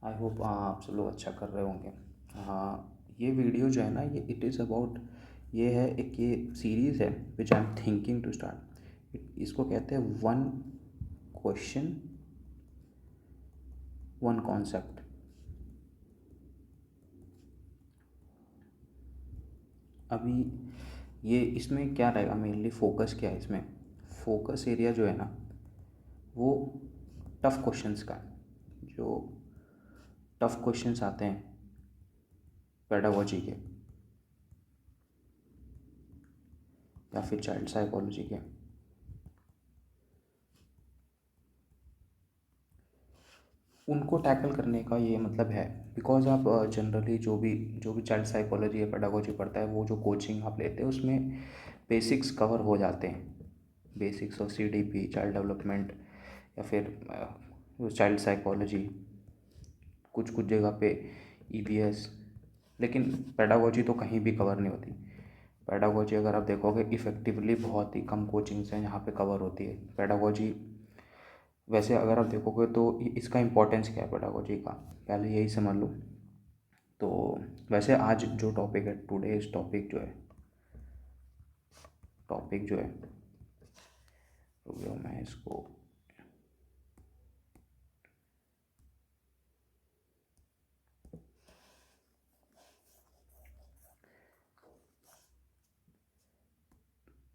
I hope आप सब लोग अच्छा कर रहे होंगे। हाँ, ये वीडियो जो है ना, ये इट इज़ अबाउट, ये है एक, ये सीरीज़ है which I am thinking to start. इसको कहते हैं वन क्वेश्चन वन कॉन्सेप्ट। अभी ये इसमें क्या रहेगा, मेनली फोकस क्या है इसमें, फोकस एरिया जो है ना वो टफ़ क्वेश्चंस का है। जो टफ़ क्वेश्चंस आते हैं पेडागोजी के या फिर चाइल्ड साइकोलॉजी के, उनको टैकल करने का ये मतलब है। बिकॉज आप जनरली जो भी चाइल्ड साइकोलॉजी या पेडागोजी पढ़ता है, वो जो कोचिंग आप लेते हैं उसमें बेसिक्स कवर हो जाते हैं। Basics of CDP, child development, या फिर चाइल्ड साइकोलॉजी, कुछ कुछ जगह पे EVS। लेकिन पेडागोजी तो कहीं भी कवर नहीं होती। पेडागोजी अगर आप देखोगे इफ़ेक्टिवली बहुत ही कम कोचिंग्स हैं जहाँ पे कवर होती है पेडागोजी। वैसे अगर आप देखोगे तो इसका इम्पोर्टेंस क्या है पेडागोजी का, पहले यही समझ लो। तो वैसे आज जो टॉपिक है, टुडेज टॉपिक जो है, रुक जाओ मैं इसको,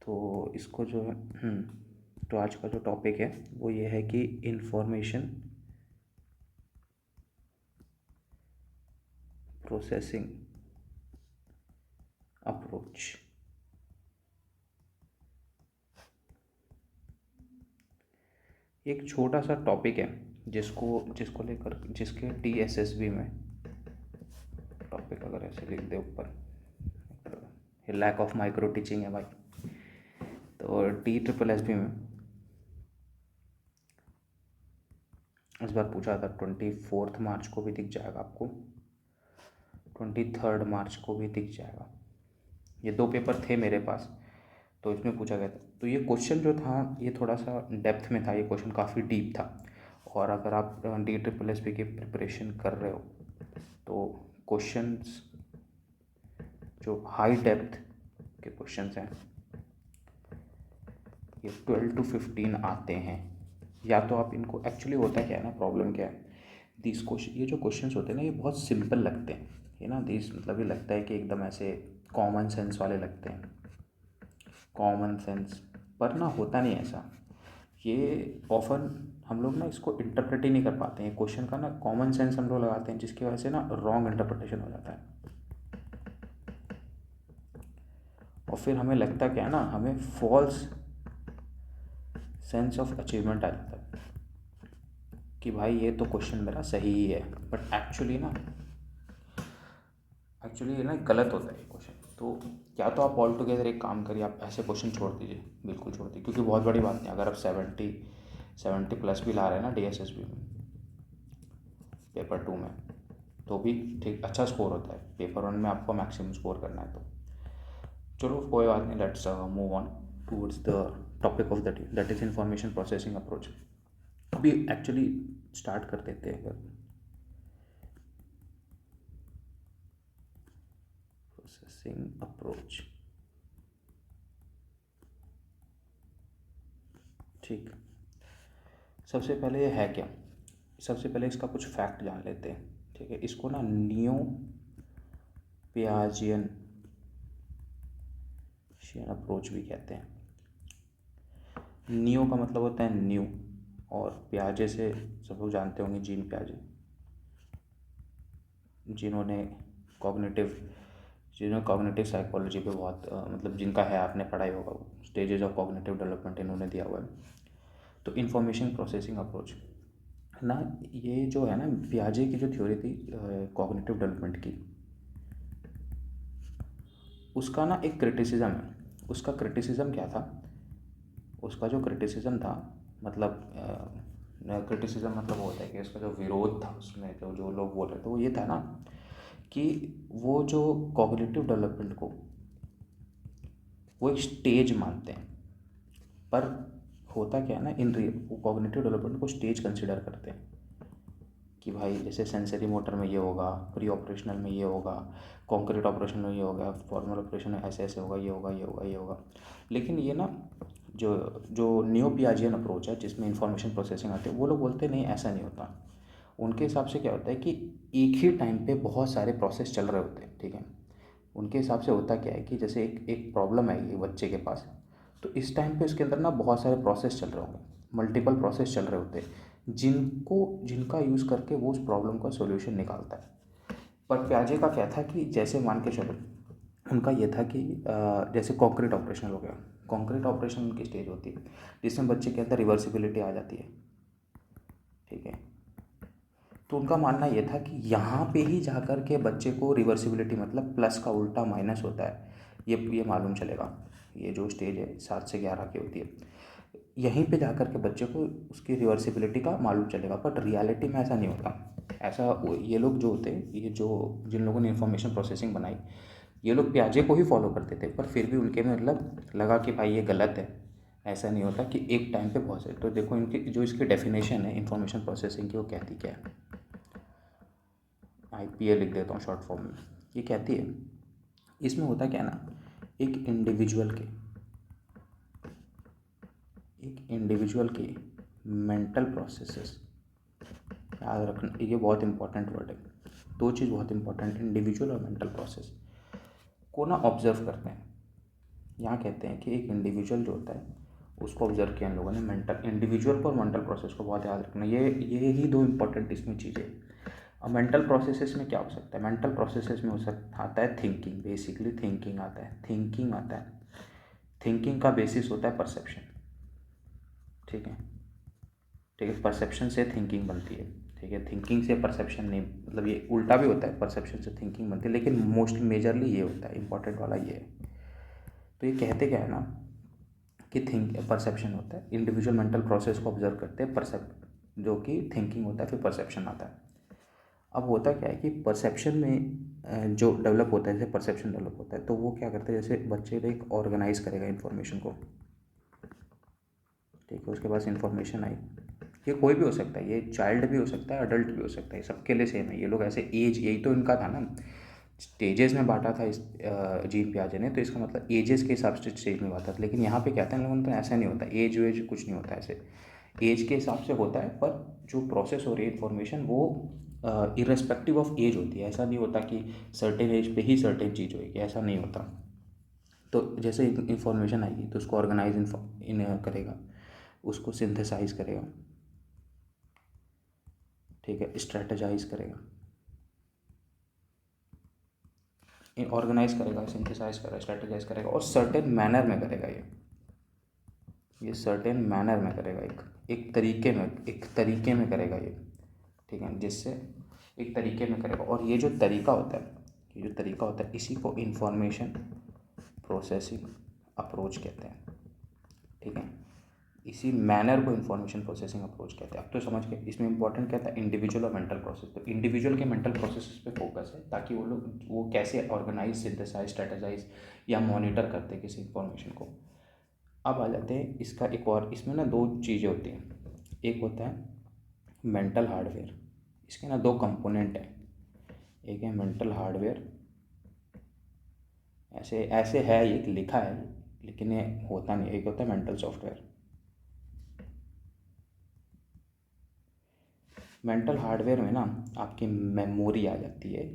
तो इसको जो है तो आज का जो टॉपिक है वो ये है कि इंफॉर्मेशन प्रोसेसिंग अप्रोच। एक छोटा सा टॉपिक है जिसको जिसको लेकर जिसके TSSB में टॉपिक अगर ऐसे लिख दे ऊपर, लैक ऑफ माइक्रो टीचिंग है भाई। तो TSSB में इस बार पूछा था 24 मार्च को भी दिख जाएगा आपको, 23 मार्च को भी दिख जाएगा। ये दो पेपर थे मेरे पास, तो इसमें पूछा गया था। तो ये क्वेश्चन जो था ये थोड़ा सा डेप्थ में था, ये क्वेश्चन काफ़ी डीप था। और अगर आप DSSB की प्रिपरेशन कर रहे हो तो क्वेश्चंस जो हाई डेप्थ के क्वेश्चंस हैं ये 12 to 15 आते हैं। या तो आप इनको, एक्चुअली होता क्या है ना, प्रॉब्लम क्या है, दिस क्वेश्चन, ये जो क्वेश्चंस होते हैं ना ये बहुत सिंपल लगते हैं, ये ना दिस मतलब ये लगता है कि एकदम ऐसे कॉमन सेंस वाले लगते हैं, कॉमन सेंस, पर ना होता नहीं ऐसा। ये ऑफन हम लोग ना इसको इंटरप्रेट ही नहीं कर पाते हैं क्वेश्चन का ना, कॉमन सेंस हम लोग लगाते हैं जिसकी वजह से ना रॉन्ग इंटरप्रिटेशन हो जाता है। और फिर हमें लगता क्या है ना, हमें फॉल्स सेंस ऑफ अचीवमेंट आ जाता है कि भाई ये तो क्वेश्चन मेरा सही ही है, बट एक्चुअली ये ना गलत होता है ये क्वेश्चन। तो या तो आप ऑल टुगेदर एक काम करिए, आप ऐसे क्वेश्चन छोड़ दीजिए, बिल्कुल छोड़ दीजिए, क्योंकि बहुत बड़ी बात नहीं, अगर आप 70 प्लस भी ला रहे हैं ना DSSB में पेपर 2 में, तो भी ठीक अच्छा स्कोर होता है। पेपर 1 में आपको मैक्सिमम स्कोर करना है। तो चलो कोई बात नहीं, let's move on towards the topic of the day, that is information processing approach. अभी एक्चुअली स्टार्ट कर देते हैं अगर, प्रोसेसिंग अप्रोच, ठीक। सबसे पहले ये है क्या, सबसे पहले इसका कुछ फैक्ट जान लेते हैं, ठीक है। इसको ना नियो पियाजियन अप्रोच भी कहते हैं। नियो का मतलब होता है न्यू, और पियाजे से सब लोग जानते होंगे, जीन पियाजे, जिन्होंने कॉग्निटिव जिन्होंने कॉग्निटिव साइकोलॉजी पे बहुत मतलब जिनका है, आपने पढ़ाई होगा, वो स्टेजेस ऑफ कॉग्निटिव डेवलपमेंट इन्होंने दिया हुआ है। तो इंफॉर्मेशन प्रोसेसिंग अप्रोच ना, ये जो है ना पियाजे की जो थ्योरी थी कॉग्निटिव डेवलपमेंट की, उसका ना एक क्रिटिसिज्म है। उसका क्रिटिसिज्म क्या था, उसका जो क्रिटिसिज्म था, मतलब क्रिटिसिज्म मतलब वो होता है कि उसका जो विरोध था, उसमें जो जो लोग बोल रहे थे वो ये था ना कि वो जो कॉग्निटिव डेवलपमेंट को वो एक स्टेज मानते हैं। पर होता क्या है ना, इन रियल वो कॉग्निटिव डेवलपमेंट को स्टेज कंसिडर करते हैं, कि भाई जैसे सेंसरी मोटर में ये होगा, प्री ऑपरेशनल में ये होगा, कॉन्क्रीट ऑपरेशन में ये होगा, फॉर्मल ऑपरेशन में ऐसे ऐसे होगा, ये होगा, ये होगा, ये होगा। लेकिन ये ना जो जो नियो पियाजियन अप्रोच है जिसमें इंफॉर्मेशन प्रोसेसिंग आती है, वो लोग बोलते नहीं ऐसा नहीं होता। उनके हिसाब से क्या होता है कि एक ही टाइम पे बहुत सारे प्रोसेस चल रहे होते हैं, ठीक है। उनके हिसाब से होता क्या है कि जैसे एक एक प्रॉब्लम आएगी बच्चे के पास, तो इस टाइम पे उसके अंदर ना बहुत सारे प्रोसेस चल रहे होंगे, मल्टीपल प्रोसेस चल रहे होते हैं जिनका यूज़ करके वो उस प्रॉब्लम का सोल्यूशन निकालता है। पर प्याजे का क्या था कि जैसे मान के चलो, उनका ये था कि जैसे कॉन्क्रीट ऑपरेशन हो गया, कॉन्क्रीट ऑपरेशन उनकी स्टेज होती है जिसमें बच्चे के अंदर रिवर्सिबिलिटी आ जाती है, ठीक है। तो उनका मानना ये था कि यहाँ पे ही जा कर के बच्चे को रिवर्सिबिलिटी मतलब प्लस का उल्टा माइनस होता है, ये मालूम चलेगा। ये जो स्टेज है 7 से 11 की होती है, यहीं पे जा कर के बच्चे को उसकी रिवर्सिबिलिटी का मालूम चलेगा। बट रियलिटी में ऐसा नहीं होता। ऐसा ये लोग जो होते हैं, ये जो जिन लोगों ने इंफॉर्मेशन प्रोसेसिंग बनाई, ये लोग प्याजे को ही फॉलो करते थे, पर फिर भी उनके में मतलब लगा कि भाई ये गलत है। ऐसा नहीं होता कि एक टाइम पे बहुत से। तो देखो इनकी जो इसकी डेफिनेशन है इंफॉर्मेशन प्रोसेसिंग की, वो कहती क्या है, IPA लिख देता हूँ शॉर्ट फॉर्म में। ये कहती है, इसमें होता क्या है ना, एक इंडिविजुअल के मेंटल प्रोसेसेस, याद रखना ये बहुत इंपॉर्टेंट वर्ड है। दो चीज़ बहुत इंपॉर्टेंट, इंडिविजुअल और मेंटल प्रोसेस को ना ऑब्जर्व करते हैं। यहाँ कहते हैं कि एक इंडिविजुअल जो होता है उसको ऑब्जर्व किया इन लोगों ने, मेंटल इंडिविजुअल को और मेंटल प्रोसेस को बहुत याद रखना। ये ही दो इंपॉर्टेंट इसमें चीज़ें। अब मेंटल प्रोसेसेस में क्या हो सकता है, मेंटल प्रोसेसेस में हो सकता आता है थिंकिंग, बेसिकली थिंकिंग आता है, थिंकिंग का बेसिस होता है परसेप्शन, ठीक है। ठीक है, परसेप्शन से थिंकिंग बनती है, ठीक है। थिंकिंग से परसेप्शन नहीं, मतलब ये उल्टा भी होता है, परसेप्शन से थिंकिंग बनती है, लेकिन मोस्ट मेजरली ये होता है, इंपॉर्टेंट वाला ये है। तो ये कहते क्या है ना कि परसेप्शन होता है, इंडिविजुअल मेंटल प्रोसेस को ऑब्जर्व करते हैं, जो कि थिंकिंग होता है, फिर परसेप्शन आता है। अब होता क्या है कि परसेप्शन में जो डेवलप होता है, जैसे परसेप्शन डेवलप होता है तो वो क्या करता है, जैसे बच्चे एक ऑर्गेनाइज करेगा इन्फॉर्मेशन को, ठीक है। उसके पास इन्फॉर्मेशन आई, ये कोई भी हो सकता है, ये चाइल्ड भी हो सकता है, अडल्ट भी हो सकता है, सबके लिए सेम है। ये लोग ऐसे एज, यही तो इनका था ना, स्टेजेस में बांटा था इस जीन पियाजे ने, तो इसका मतलब एजेस के हिसाब से स्टेज में बांटा था। लेकिन यहाँ पे क्या था इन लोगों ने, तो ऐसा नहीं होता, एज वेज कुछ नहीं होता ऐसे, एज के हिसाब से होता है, पर जो प्रोसेस हो रही है इन्फॉर्मेशन वो इरेस्पेक्टिव ऑफ एज होती है। ऐसा नहीं होता कि सर्टेन एज पे ही सर्टेन चीज़ होगी, ऐसा नहीं होता। तो जैसे इन्फॉर्मेशन आएगी तो उसको ऑर्गेनाइज इन करेगा, उसको सिंथेसाइज करेगा, ठीक है, स्ट्रेटजाइज करेगा, ऑर्गेनाइज करेगा, सिंथेसाइज करेगा, स्ट्रेटजाइज करेगा, और सर्टेन मैनर में करेगा। ये सर्टेन मैनर में करेगा, एक तरीके में करेगा ये, ठीक है, जिससे एक तरीके में करेगा। और ये जो तरीका होता है, इसी को इंफॉर्मेशन प्रोसेसिंग अप्रोच कहते हैं, ठीक है। इसी मैनर को इंफॉर्मेशन प्रोसेसिंग अप्रोच कहते हैं। अब तो समझ गए इसमें इंपॉर्टेंट क्या था, इंडिविजुअल और मेंटल प्रोसेस। तो इंडिविजुअल के मेंटल प्रोसेस पे फोकस है, ताकि वो कैसे ऑर्गेनाइज, सिंथेसाइज, स्ट्रेटेजाइज या मॉनिटर करते हैं किसी इंफॉर्मेशन को। अब आ जाते हैं इसका एक और, इसमें ना दो चीज़ें होती हैं। एक होता है मेंटल हार्डवेयर, इसके ना दो कंपोनेंट हैं, एक है मेंटल हार्डवेयर, ऐसे ऐसे है, एक लिखा है लेकिन ये होता नहीं, एक होता है मेंटल सॉफ्टवेयर। मेंटल हार्डवेयर में ना आपकी मेमोरी आ जाती है,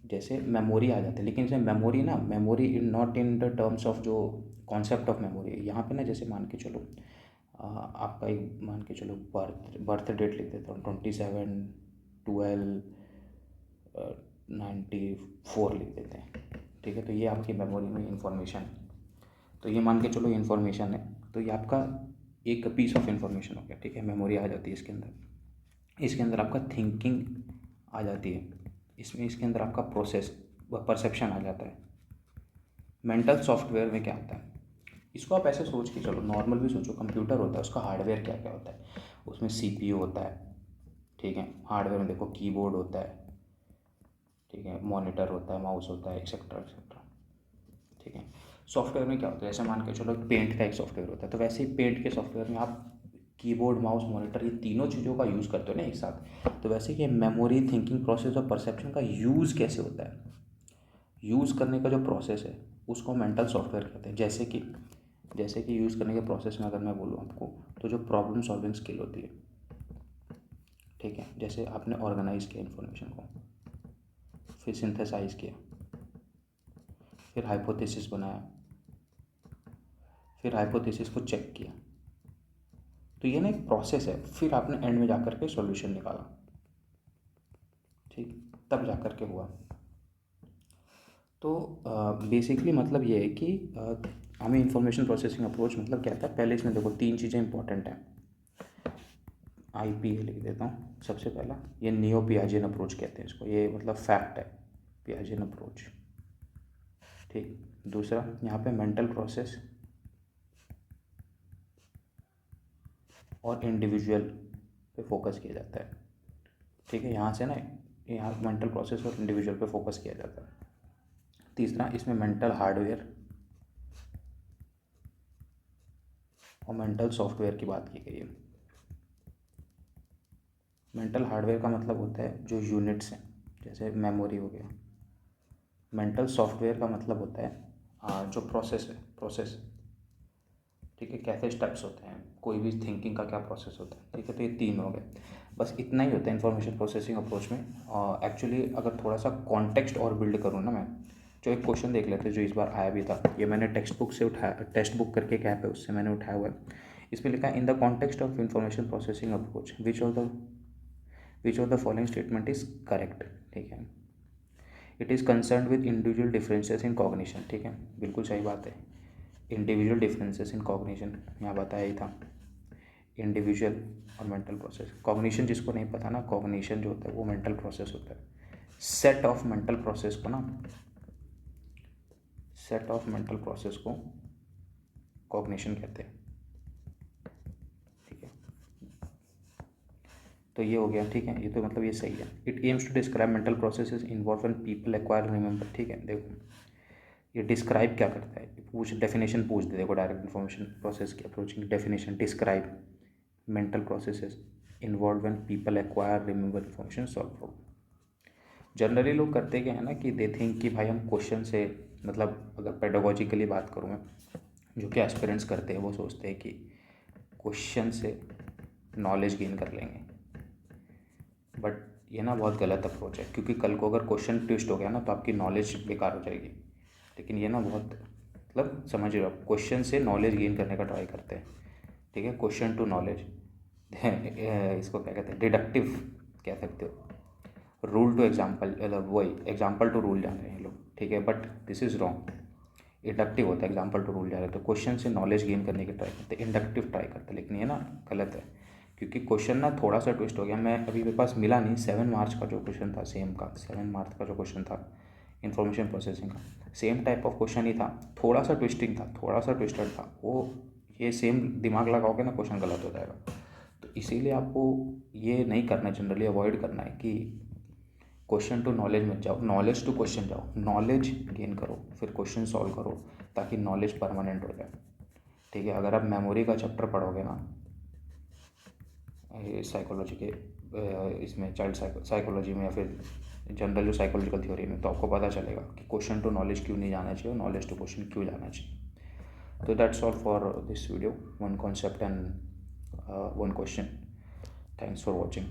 जैसे मेमोरी आ जाती है, लेकिन इसमें memory not in the terms of जो कॉन्सेप्ट ऑफ मेमोरी यहाँ पे ना, जैसे मान के चलो आपका एक, मान के चलो बर्थ डेट लिख देता हूँ, 27/12/94 लिख देते हैं, ठीक है। तो ये आपकी मेमोरी में इंफॉर्मेशन है, तो ये मान के चलो इन्फॉर्मेशन है, तो ये आपका एक पीस ऑफ इन्फॉर्मेशन हो गया, ठीक है। मेमोरी आ जाती है इसके अंदर आपका थिंकिंग आ जाती है, इसके अंदर आपका प्रोसेस परसेप्शन आ जाता है। मेंटल सॉफ्टवेयर में क्या होता है, इसको आप ऐसे सोच के चलो, नॉर्मल भी सोचो, कंप्यूटर होता है, उसका हार्डवेयर क्या क्या होता है, उसमें CPU होता है, ठीक है। हार्डवेयर में देखो कीबोर्ड होता है, ठीक है, मॉनिटर होता है, माउस होता है, एक्सेट्रा एक्सेट्रा, ठीक है। सॉफ्टवेयर में क्या होता है, जैसे मान के चलो पेंट का एक सॉफ्टवेयर होता है, तो वैसे ही पेंट के सॉफ्टवेयर में आप कीबोर्ड, माउस, मॉनिटर, ये तीनों चीज़ों का यूज़ करते हो ना एक साथ। तो वैसे कि मेमोरी, थिंकिंग प्रोसेस और परसेप्शन का यूज़ कैसे होता है, यूज़ करने का जो प्रोसेस है उसको मेंटल सॉफ्टवेयर कहते हैं। जैसे कि यूज़ करने के प्रोसेस में अगर मैं बोलूँ आपको, तो जो प्रॉब्लम सॉल्विंग स्किल होती है, ठीक है, जैसे आपने ऑर्गेनाइज किया इन्फॉर्मेशन को, फिर सिंथेसाइज किया, फिर हाइपोथेसिस बनाया, फिर हाइपोथेसिस को चेक किया, तो ये ना एक प्रोसेस है। फिर आपने एंड में जाकर के सॉल्यूशन निकाला, ठीक, तब जाकर के हुआ। तो बेसिकली मतलब ये है कि हमें इंफॉर्मेशन प्रोसेसिंग अप्रोच मतलब क्या था। पहले इसमें देखो 3 चीज़ें इंपॉर्टेंट हैं। IPA लिख देता हूँ सबसे पहला, ये नियो पियाजेन अप्रोच कहते हैं इसको, ये मतलब फैक्ट है, पियाजेन अप्रोच, ठीक। दूसरा यहाँ पे मेंटल प्रोसेस और इंडिविजुअल पे फोकस किया जाता है, ठीक है। यहाँ से ना, यहाँ मेंटल प्रोसेस और इंडिविजुअल पे फोकस किया जाता है। तीसरा इसमें मेंटल हार्डवेयर और मेंटल सॉफ्टवेयर की बात की गई है। मेंटल हार्डवेयर का मतलब होता है जो यूनिट्स हैं, जैसे मेमोरी हो गया। मेंटल सॉफ्टवेयर का मतलब होता है जो प्रोसेस, ठीक है, कैसे स्टेप्स होते हैं, कोई भी थिंकिंग का क्या प्रोसेस होता है, ठीक है। तो ये 3 हो गए, बस इतना ही होता है इन्फॉर्मेशन प्रोसेसिंग अप्रोच में। एक्चुअली अगर थोड़ा सा कॉन्टेक्स्ट और बिल्ड करूँ ना मैं, जो एक क्वेश्चन देख लेते हैं जो इस बार आया भी था, ये मैंने टेक्स्ट बुक से उठाया, टेक्स्ट बुक करके एक ऐप है उससे मैंने उठाया हुआ है। इसमें लिखा है in the context of information processing approach which of the following statement is correct, ठीक है। It is concern with individual differences in cognition, ठीक है, बिल्कुल सही बात है। इंडिविजुअल डिफरेंसेस इन कॉग्निशन यहाँ बताया ही था, इंडिविजुअल और मेंटल प्रोसेस। कॉग्निशन जिसको नहीं पता ना, कॉग्निशन जो होता है वो मेंटल प्रोसेस होता है। सेट ऑफ मेंटल प्रोसेस को कॉग्निशन कहते हैं, ठीक है। तो ये हो गया, ठीक है, ये तो मतलब ये सही है। It aims to describe mental processes involved when people acquire remember, ठीक है। देखो ये डिस्क्राइब क्या करता है, पूछ डेफिनेशन पूछ दे, देखो डायरेक्ट इन्फॉर्मेशन प्रोसेस की approaching definition, describe mental processes involved when people acquire remember information solve problem. Generally लोग करते क्या है ना कि दे थिंक कि भाई हम क्वेश्चन से, मतलब अगर पेडागोजिकली बात करूँ मैं, जो कि एस्पिरेंट्स करते हैं वो सोचते हैं कि क्वेश्चन से नॉलेज गेन कर लेंगे, बट ये ना बहुत गलत अप्रोच है, क्योंकि कल को अगर क्वेश्चन ट्विस्ट हो गया ना तो आपकी नॉलेज बेकार हो जाएगी। लेकिन ये ना बहुत, मतलब समझ रहे हो आप, क्वेश्चन से नॉलेज गेन करने का ट्राई करते हैं, ठीक है, क्वेश्चन टू नॉलेज इसको क्या कहते हैं, डिडक्टिव कह सकते हो, रूल टू एग्जाम्पल, मतलब वही एग्जाम्पल टू रूल जा रहे हैं लोग, ठीक है, but this is wrong. Inductive होता है, एग्जाम्पल टू रूल जा रहे हैं, तो क्वेश्चन से नॉलेज गेन करने की ट्राई करते हैं, इंडक्टिव ट्राई करते हैं, लेकिन ये ना गलत है, क्योंकि क्वेश्चन ना थोड़ा सा ट्विस्ट हो गया। मैं अभी मेरे पास मिला नहीं, 7 मार्च का जो क्वेश्चन था, 7 मार्च का जो क्वेश्चन था इन्फॉर्मेशन प्रोसेसिंग का, सेम टाइप ऑफ क्वेश्चन ही था, थोड़ा सा ट्विस्टिंग था, थोड़ा सा ट्विस्टेड था वो। ये सेम दिमाग लगाओगे ना, क्वेश्चन गलत हो जाएगा। तो इसीलिए आपको ये नहीं करना, जनरली अवॉइड करना है कि क्वेश्चन टू नॉलेज मत जाओ, नॉलेज टू क्वेश्चन जाओ, नॉलेज गेन करो फिर क्वेश्चन सॉल्व करो, ताकि नॉलेज परमानेंट हो जाए, ठीक है। अगर आप मेमोरी का चैप्टर पढ़ोगे ना ये साइकोलॉजी के इसमें, चाइल्ड साइकोलॉजी में या फिर जनरल जो साइकोलॉजिकल थ्योरी में, तो आपको पता चलेगा कि क्वेश्चन टू नॉलेज क्यों नहीं जाना चाहिए और नॉलेज टू क्वेश्चन क्यों जाना चाहिए। तो that's all for this video, one concept and one question. Thanks for watching.